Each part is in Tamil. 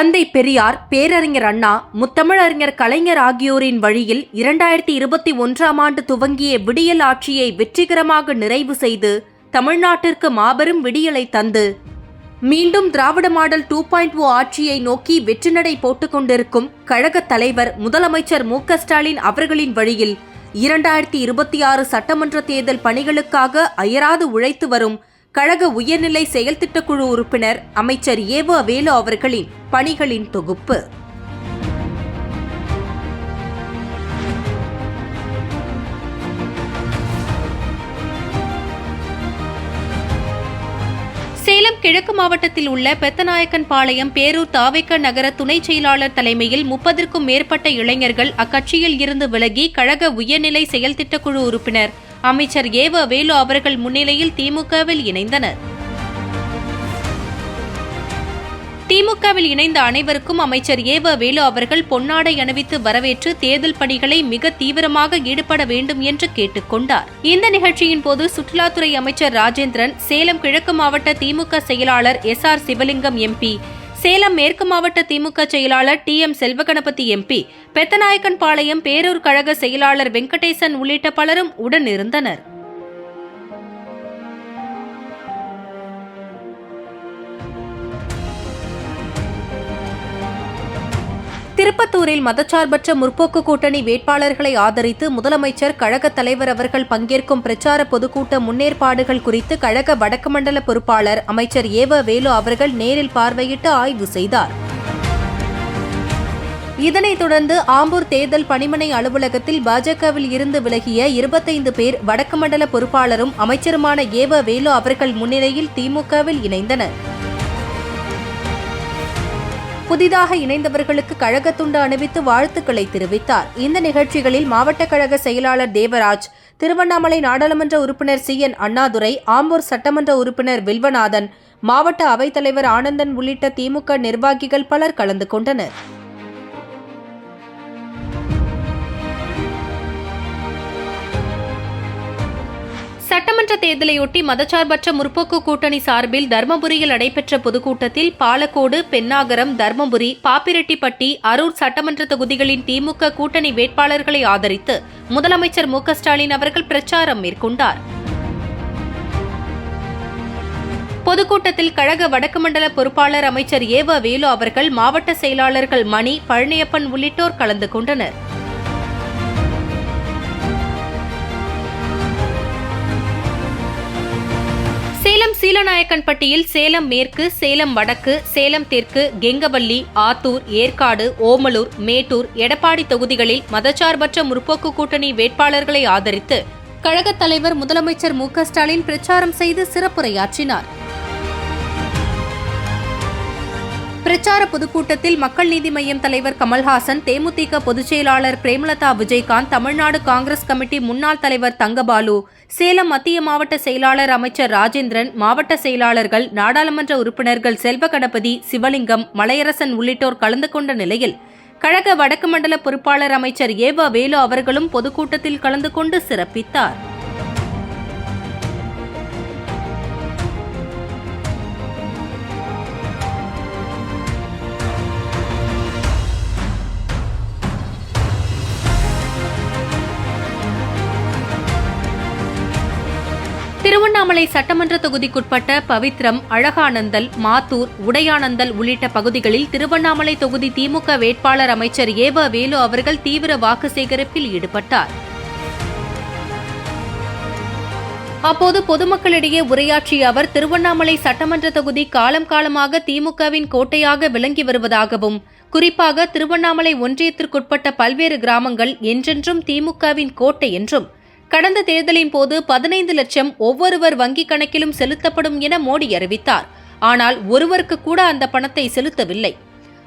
தந்தை பெரியார், பேரறிஞர் அண்ணா, முத்தமிழறிஞர் கலைஞர் ஆகியோரின் வழியில் 2021ஆம் ஆண்டு துவங்கிய விடியல் ஆட்சியை வெற்றிகரமாக நிறைவு செய்து தமிழ்நாட்டிற்கு மாபெரும் விடியலை தந்து மீண்டும் திராவிட மாடல் 2.0 ஆட்சியை நோக்கி வெற்றிநடை போட்டுக் கொண்டிருக்கும் கழகத் தலைவர் முதலமைச்சர் மு.க.ஸ்டாலின் அவர்களின் வழியில் 2026 சட்டமன்ற தேர்தல் பணிகளுக்காக அயராது உழைத்து வரும் கழக உயர்நிலை செயல் திட்டக்குழு உறுப்பினர் அமைச்சர் ஏவ வேலு அவர்களின் பணிகளின் தொகுப்பு. சேலம் கிழக்கு மாவட்டத்தில் உள்ள பெத்தநாயக்கன்பாளையம் பேரூர் தாவேக்க நகர துணை செயலாளர் தலைமையில் 30க்கும் மேற்பட்ட இளைஞர்கள் அக்கட்சியில் இருந்து விலகி கழக உயர்நிலை செயல் திட்டக்குழு உறுப்பினர் அமைச்சர் ஏவ வேலு அவர்கள் முன்னிலையில் திமுகவில் இணைந்தனர். திமுகவில் இணைந்த அனைவருக்கும் அமைச்சர் ஏவ வேலு அவர்கள் பொன்னாடை அணிவித்து வரவேற்று தேர்தல் பணிகளை மிக தீவிரமாக ஈடுபட வேண்டும் என்று கேட்டுக் கொண்டார். இந்த நிகழ்ச்சியின் போது சுற்றுலாத்துறை அமைச்சர் ராஜேந்திரன், சேலம் கிழக்கு மாவட்ட திமுக செயலாளர் SR சிவலிங்கம் MP, சேலம் மேற்கு மாவட்ட திமுக செயலாளர் TM செல்வகணபதி MP, பெத்தநாயக்கன்பாளையம் பேரூர் கழக செயலாளர் வெங்கடேசன் உள்ளிட்ட பலரும் உடனிருந்தனர். திருப்பத்தூரில் மதச்சார்பற்ற முற்போக்கு கூட்டணி வேட்பாளர்களை ஆதரித்து முதலமைச்சர், கழக தலைவர் அவர்கள் பங்கேற்கும் பிரச்சார பொதுக்கூட்ட முன்னேற்பாடுகள் குறித்து கழக வடக்கு மண்டல பொறுப்பாளர் அமைச்சர் ஏவ வேலு அவர்கள் நேரில் பார்வையிட்டு ஆய்வு செய்தார். இதனைத் தொடர்ந்து ஆம்பூர் தேர்தல் பணிமனை அலுவலகத்தில் பாஜகவில் இருந்து விலகிய 25 பேர் வடக்கு மண்டல பொறுப்பாளரும் அமைச்சருமான ஏவ வேலு அவர்கள் முன்னிலையில் திமுகவில் இணைந்தனர். புதிதாக இணைந்தவர்களுக்கு கழக துண்டு அணிவித்து வாழ்த்துக்களை தெரிவித்தார். இந்த நிகழ்ச்சிகளில் மாவட்ட கழக செயலாளர் தேவராஜ், திருவண்ணாமலை நாடாளுமன்ற உறுப்பினர் CN அண்ணாதுரை, ஆம்பூர் சட்டமன்ற உறுப்பினர் வில்வநாதன், மாவட்ட அவைத்தலைவர் ஆனந்தன் உள்ளிட்ட திமுக நிர்வாகிகள் பலர் கலந்து கொண்டனர். சட்டமன்ற தேர்தலையொட்டி மதச்சார்பற்ற முற்போக்கு கூட்டணி சார்பில் தர்மபுரியில் நடைபெற்ற பொதுக்கூட்டத்தில் பாலக்கோடு, பென்னாகரம், தர்மபுரி, பாப்பிரெட்டிப்பட்டி, அரூர் சட்டமன்ற தொகுதிகளின் திமுக கூட்டணி வேட்பாளர்களை ஆதரித்து முதலமைச்சர் மு.க.ஸ்டாலின் அவர்கள் பிரச்சாரம் மேற்கொண்டார். பொதுக்கூட்டத்தில் கழக வடக்கு மண்டல பொறுப்பாளர் அமைச்சர் ஏவ வேலு அவர்கள், மாவட்ட செயலாளர்கள் மணி, பழனியப்பன் உள்ளிட்டோர் கலந்து கொண்டனர். சேலம் சீலநாயக்கன்பட்டியில் சேலம் மேற்கு, சேலம் வடக்கு, சேலம் தெற்கு, கெங்கவல்லி, ஆத்தூர், ஏற்காடு, ஓமலூர், மேட்டூர், எடப்பாடி தொகுதிகளில் மதச்சார்பற்ற முற்போக்கு கூட்டணி வேட்பாளர்களை ஆதரித்து கழகத் தலைவர் முதலமைச்சர் மு.க.ஸ்டாலின் பிரச்சாரம் செய்து சிறப்புரையாற்றினார். பிரச்சார பொதுக்கூட்டத்தில் மக்கள் நீதி மய்யம் தலைவர் கமல்ஹாசன், தேமுதிக பொதுச் செயலாளர் பிரேமலதா விஜயகாந்த், தமிழ்நாடு காங்கிரஸ் கமிட்டி முன்னாள் தலைவர் தங்கபாலு, சேலம் மத்திய மாவட்ட செயலாளர் அமைச்சர் ராஜேந்திரன், மாவட்ட செயலாளர்கள், நாடாளுமன்ற உறுப்பினர்கள் செல்வகணபதி, சிவலிங்கம், மலையரசன் உள்ளிட்டோர் கலந்து கொண்ட நிலையில் கழக வடக்கு மண்டல பொறுப்பாளர் அமைச்சர் ஏவ வேலு அவர்களும் பொதுக்கூட்டத்தில் கலந்து கொண்டு சிறப்பித்தார். திருவண்ணாமலை சட்டமன்ற தொகுதிக்குட்பட்ட பவித்ரம், அழகானந்தல், மாத்தூர், உடையானந்தல் உள்ளிட்ட பகுதிகளில் திருவண்ணாமலை தொகுதி திமுக வேட்பாளர் அமைச்சர் ஏவ வேலு அவர்கள் தீவிர வாக்கு சேகரிப்பில் ஈடுபட்டார். அப்போது பொதுமக்களிடையே உரையாற்றிய அவர், திருவண்ணாமலை சட்டமன்ற தொகுதி காலம் காலமாக திமுகவின் கோட்டையாக விளங்கி வருவதாகவும், குறிப்பாக திருவண்ணாமலை ஒன்றியத்திற்குட்பட்ட பல்வேறு கிராமங்கள் என்றென்றும் திமுகவின் கோட்டை என்றும், கடந்த தேர்தலின் போது 15 லட்சம் ஒவ்வொருவர் வங்கிக் கணக்கிலும் செலுத்தப்படும் என மோடி அறிவித்தார். ஆனால் ஒருவருக்கு கூட அந்த பணத்தை செலுத்தவில்லை.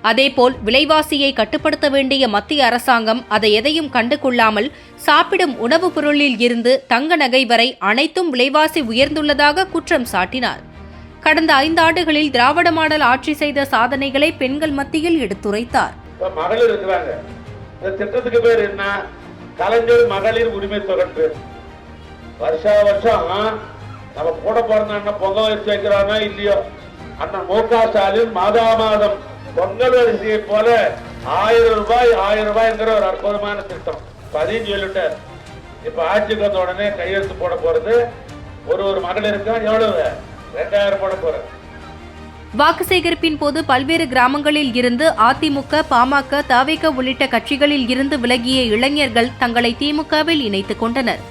அதேபோல் விலைவாசியை கட்டுப்படுத்த வேண்டிய மத்திய அரசாங்கம் அதை எதையும் கண்டுகொள்ளாமல் சாப்பிடும் உணவுப் பொருளில் இருந்து தங்க நகை வரை அனைத்தும் விலைவாசி உயர்ந்துள்ளதாக குற்றம் சாட்டினார். கடந்த 5 ஆண்டுகளில் திராவிட மாடல் ஆட்சி செய்த சாதனைகளை பெண்கள் மத்தியில் எடுத்துரைத்தார். கலைஞர் மகளிர் உரிமை தொகை வருஷா வருஷம் நம்ம கூட பிறந்த அண்ணன் பொங்கல் வச்சு வைக்கிறானோ இல்லையோ, அண்ணன் மு.க.ஸ்டாலின் மாதம் பொங்கல் அரிசியை போல 1000 ரூபாய் 1000 ரூபாய்ங்கிற ஒரு அற்புதமான திட்டம் 15 சொல்லிட்டார். இப்ப ஆட்சிக்கு வந்த உடனே கையெழுத்து போட போறது ஒரு மகளிருக்கும் எவ்வளவு 2000 போட போற. வாக்கு சேகரிப்பின் போது பல்வேறு கிராமங்களில் இருந்து அதிமுக, பாமக, தவிக உள்ளிட்ட கட்சிகளில் இருந்து விலகிய இளைஞர்கள் தங்களை திமுகவில் இணைத்துக் கொண்டனர்.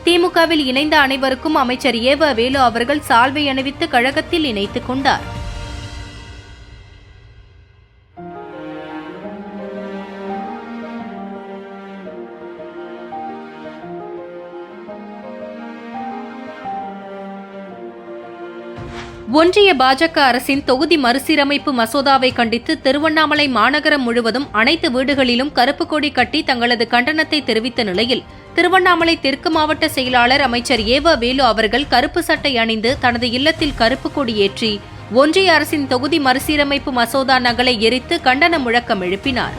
திமுகவில் இணைந்த அனைவருக்கும் அமைச்சர் ஏவ வேலு அவர்கள் சால்வை அணிவித்து கழகத்தில் இணைத்துக் கொண்டார். ஒன்றிய பாஜக அரசின் தொகுதி மறுசீரமைப்பு மசோதாவை கண்டித்து திருவண்ணாமலை மாநகரம் முழுவதும் அனைத்து வீடுகளிலும் கருப்பு கொடி கட்டி தங்களது கண்டனத்தை தெரிவித்த நிலையில் திருவண்ணாமலை தெற்கு மாவட்ட செயலாளர் அமைச்சர் ஏவ வேலு அவர்கள் கருப்பு சட்டை அணிந்து தனது இல்லத்தில் கருப்பு கொடி ஏற்றி ஒன்றிய அரசின் தொகுதி மறுசீரமைப்பு மசோதா நகலை எரித்து கண்டன முழக்கம் எழுப்பினார்.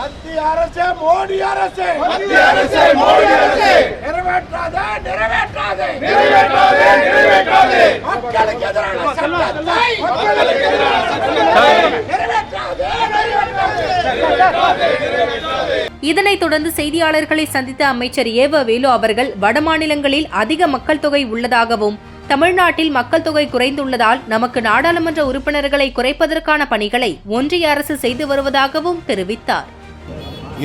மத்திய அரசு மோடி அரசு நிறைவேற்றாதே மக்களுக்கு எதிரான சட்டத்தை இதனைத் தொடர்ந்து செய்தியாளர்களை சந்தித்த அமைச்சர் ஏவ வேலு அவர்கள் வடமாநிலங்களில் அதிக மக்கள் தொகை உள்ளதாகவும் தமிழ்நாட்டில் மக்கள் தொகை குறைந்துள்ளதால் நமக்கு நாடாளுமன்ற உறுப்பினர்களை குறைப்பதற்கான பணிகளை ஒன்றிய அரசு செய்து வருவதாகவும் தெரிவித்தார்.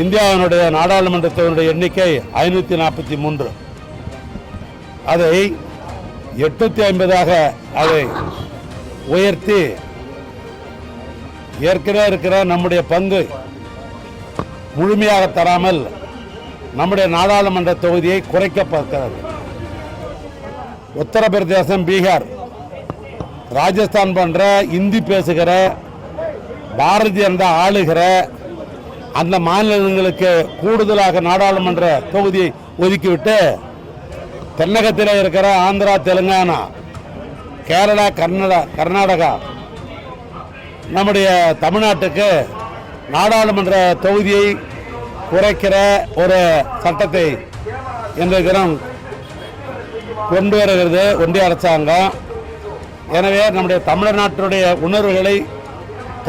இந்தியாவினுடைய நாடாளுமன்றத்தினுடைய எண்ணிக்கை 543. அதை 850ஆக அதை உயர்த்தி ஏற்கனவே இருக்கிற நம்முடைய பங்கு முழுமையாக தராமல் நம்முடைய நாடாளுமன்ற தொகுதியை குறைக்க பார்க்கிறது. உத்தரப்பிரதேசம், பீகார், ராஜஸ்தான் போன்ற இந்தி பேசுகிற பாரதிய ஜனதா ஆளுகிற அந்த மாநிலங்களுக்கு கூடுதலாக நாடாளுமன்ற தொகுதியை ஒதுக்கிவிட்டு தென்னகத்தில் இருக்கிற ஆந்திரா, தெலுங்கானா, கேரளா, கர்நாடகா, நம்முடைய தமிழ்நாட்டுக்கு நாடாளுமன்ற தொகுதியை குறைக்கிற ஒரு சட்டத்தை இன்றைய தினம் கொண்டு வருகிறது ஒன்றிய அரசாங்கம். எனவே நம்முடைய தமிழ்நாட்டுடைய உணர்வுகளை,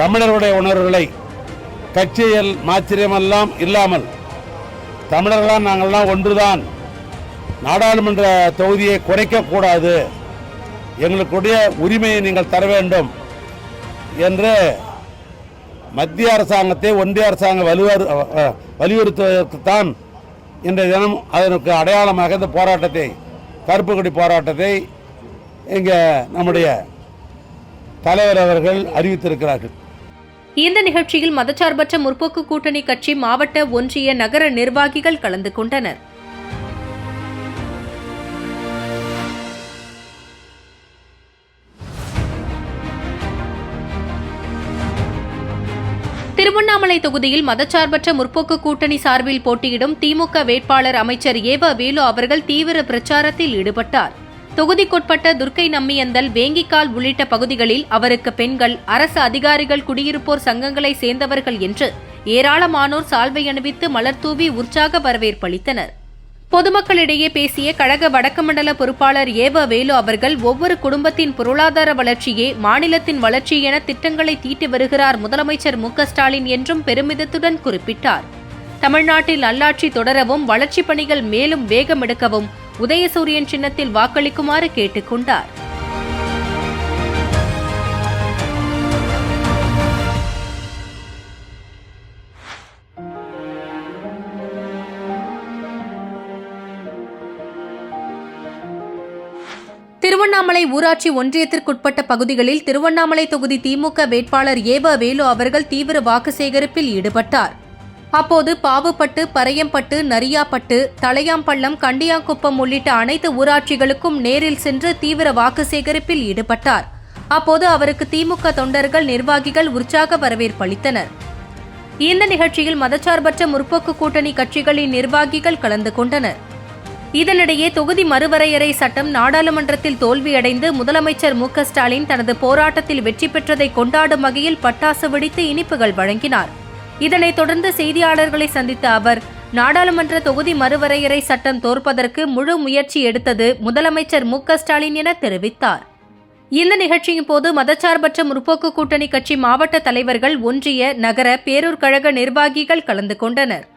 தமிழர்களுடைய உணர்வுகளை கட்சியில் மாச்சரியமெல்லாம் இல்லாமல் தமிழர்களால் நாங்கள்லாம் ஒன்றுதான், நாடாளுமன்ற தொகுதியை குறைக்கக்கூடாது, எங்களுக்குடைய உரிமையை நீங்கள் தர வேண்டும் என்று மத்திய அரசாங்கத்தை ஒன்றிய அரசாங்கம் வலியுறுத்துவதற்குத்தான் இன்றைய தினம் அதற்கு அடையாளமாக இந்த போராட்டத்தை, கருப்பு கொடி போராட்டத்தை இங்கே நம்முடைய தலைவர் அவர்கள் அறிவித்திருக்கிறார்கள். இந்த நிகழ்ச்சியில் மதச்சார்பற்ற முற்போக்கு கூட்டணி கட்சி மாவட்ட, ஒன்றிய, நகர நிர்வாகிகள் கலந்து கொண்டனர். திருவண்ணாமலை தொகுதியில் மதச்சார்பற்ற முற்போக்கு கூட்டணி சார்பில் போட்டியிடும் திமுக வேட்பாளர் அமைச்சர் ஏவ வேலு அவர்கள் தீவிர பிரச்சாரத்தில் ஈடுபட்டார். தொகுதிக்குட்பட்ட துர்க்கை நம்பியந்தல், வேங்கிக்கால் உள்ளிட்ட பகுதிகளில் அவருக்கு பெண்கள், அரசு அதிகாரிகள், குடியிருப்போர் சங்கங்களை சேர்ந்தவர்கள் என்று ஏராளமானோர் சால்வை அணிவித்து மலர்தூவி உற்சாக வரவேற்பளித்தனர். பொதுமக்களிடையே பேசிய கழக வடக்கு மண்டல பொறுப்பாளர் ஏவ வேலு அவர்கள் ஒவ்வொரு குடும்பத்தின் பொருளாதார வளர்ச்சியே மாநிலத்தின் வளர்ச்சி என திட்டங்களை தீட்டி வருகிறார் முதலமைச்சர் மு.க.ஸ்டாலின் என்றும் பெருமிதத்துடன் குறிப்பிட்டார். தமிழ்நாட்டில் நல்லாட்சி தொடரவும், வளர்ச்சிப் பணிகள் மேலும் வேகம் எடுக்கவும் உதயசூரியன் சின்னத்தில் வாக்களிக்குமாறு கேட்டுக் கொண்டார். திருவண்ணாமலை ஊராட்சி ஒன்றியத்திற்குட்பட்ட பகுதிகளில் திருவண்ணாமலை தொகுதி திமுக வேட்பாளர் ஏவ வேலு அவர்கள் தீவிர வாக்கு சேகரிப்பில் ஈடுபட்டார். அப்போது பாவுப்பட்டு, பறையம்பட்டு, நரியாப்பட்டு, தலையாம்பள்ளம், கண்டியாங்குப்பம் உள்ளிட்ட அனைத்து ஊராட்சிகளுக்கும் நேரில் சென்று தீவிர வாக்கு சேகரிப்பில் ஈடுபட்டார். அப்போது அவருக்கு திமுக தொண்டர்கள், நிர்வாகிகள் உற்சாக வரவேற்பு அளித்தனர். இந்த நிகழ்ச்சியில் மதச்சார்பற்ற முற்போக்கு கூட்டணி கட்சிகளின் நிர்வாகிகள் கலந்து கொண்டனர். இதனிடையே தொகுதி மறுவரையறை சட்டம் நாடாளுமன்றத்தில் தோல்வியடைந்து முதலமைச்சர் மு.க. ஸ்டாலின் தனது போராட்டத்தில் வெற்றி பெற்றதை கொண்டாடும் வகையில் பட்டாசு வெடித்து இனிப்புகள் வழங்கினார். இதனைத் தொடர்ந்து செய்தியாளர்களை சந்தித்த அவர், நாடாளுமன்ற தொகுதி மறுவரையறை சட்டம் தோற்பதற்கு முழு முயற்சி எடுத்தது முதலமைச்சர் மு.க. ஸ்டாலின் என தெரிவித்தார். இந்த நிகழ்ச்சியின் போது மதச்சார்பற்ற முற்போக்கு கூட்டணி கட்சி மாவட்ட தலைவர்கள், ஒன்றிய, நகர, பேரூர் கழக நிர்வாகிகள் கலந்து கொண்டனர்.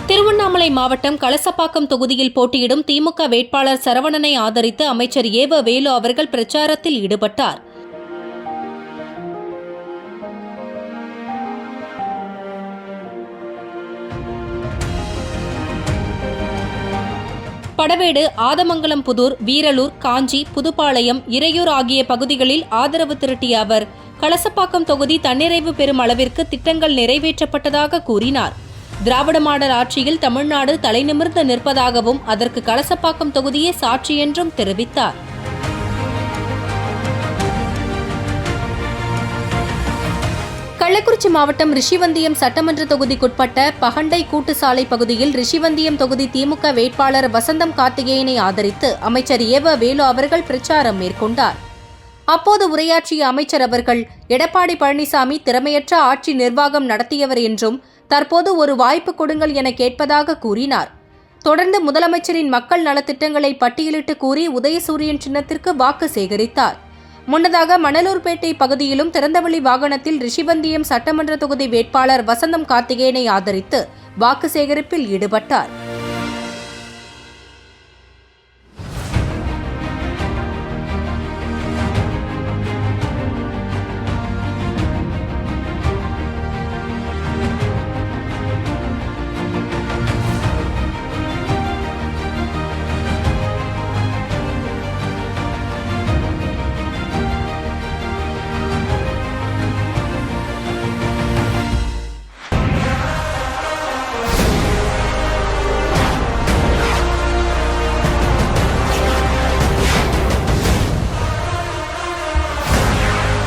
திருவண்ணாமலை மாவட்டம் கலசப்பாக்கம் தொகுதியில் போட்டியிடும் திமுக வேட்பாளர் சரவணனை ஆதரித்து அமைச்சர் ஏவ வேலு அவர்கள் பிரச்சாரத்தில் ஈடுபட்டார். படவேடு, ஆதமங்கலம் புதூர், வீரலூர், காஞ்சி, புதுப்பாளையம், இறையூர் ஆகிய பகுதிகளில் ஆதரவு திரட்டிய அவர் கலசப்பாக்கம் தொகுதி தன்னிறைவு பெறும் அளவிற்கு திட்டங்கள் நிறைவேற்றப்பட்டதாக கூறினார். திராவிட மாடல் ஆட்சியில் தமிழ்நாடு தலைநிமிர்ந்து நிற்பதாகவும் அதற்கு கலசப்பாக்கம் தொகுதியே சாட்சி என்றும் தெரிவித்தார். கள்ளக்குறிச்சி மாவட்டம் ரிஷிவந்தியம் சட்டமன்ற தொகுதிக்குட்பட்ட பகண்டை கூட்டுசாலை பகுதியில் ரிஷிவந்தியம் தொகுதி திமுக வேட்பாளர் வசந்தம் கார்த்திகேயனை ஆதரித்து அமைச்சர் ஏவ வேலு அவர்கள் பிரச்சாரம் மேற்கொண்டார். அப்போது உரையாற்றிய அமைச்சர் அவர்கள், எடப்பாடி பழனிசாமி திறமையற்ற ஆட்சி நிர்வாகம் நடத்தியவர் என்றும் தற்போது ஒரு வாய்ப்பு கொடுங்கள் என கேட்பதாக கூறினார். தொடர்ந்து முதலமைச்சரின் மக்கள் நலத்திட்டங்களை பட்டியலிட்டு கூறி உதயசூரியன் சின்னத்திற்கு வாக்கு சேகரித்தார். முன்னதாக மணலூர்பேட்டை பகுதியிலும் திறந்தவெளி வாகனத்தில் ரிஷிவந்தியம் சட்டமன்ற தொகுதி வேட்பாளர் வசந்தம் கார்த்திகேயனை ஆதரித்து வாக்கு சேகரிப்பில் ஈடுபட்டார்.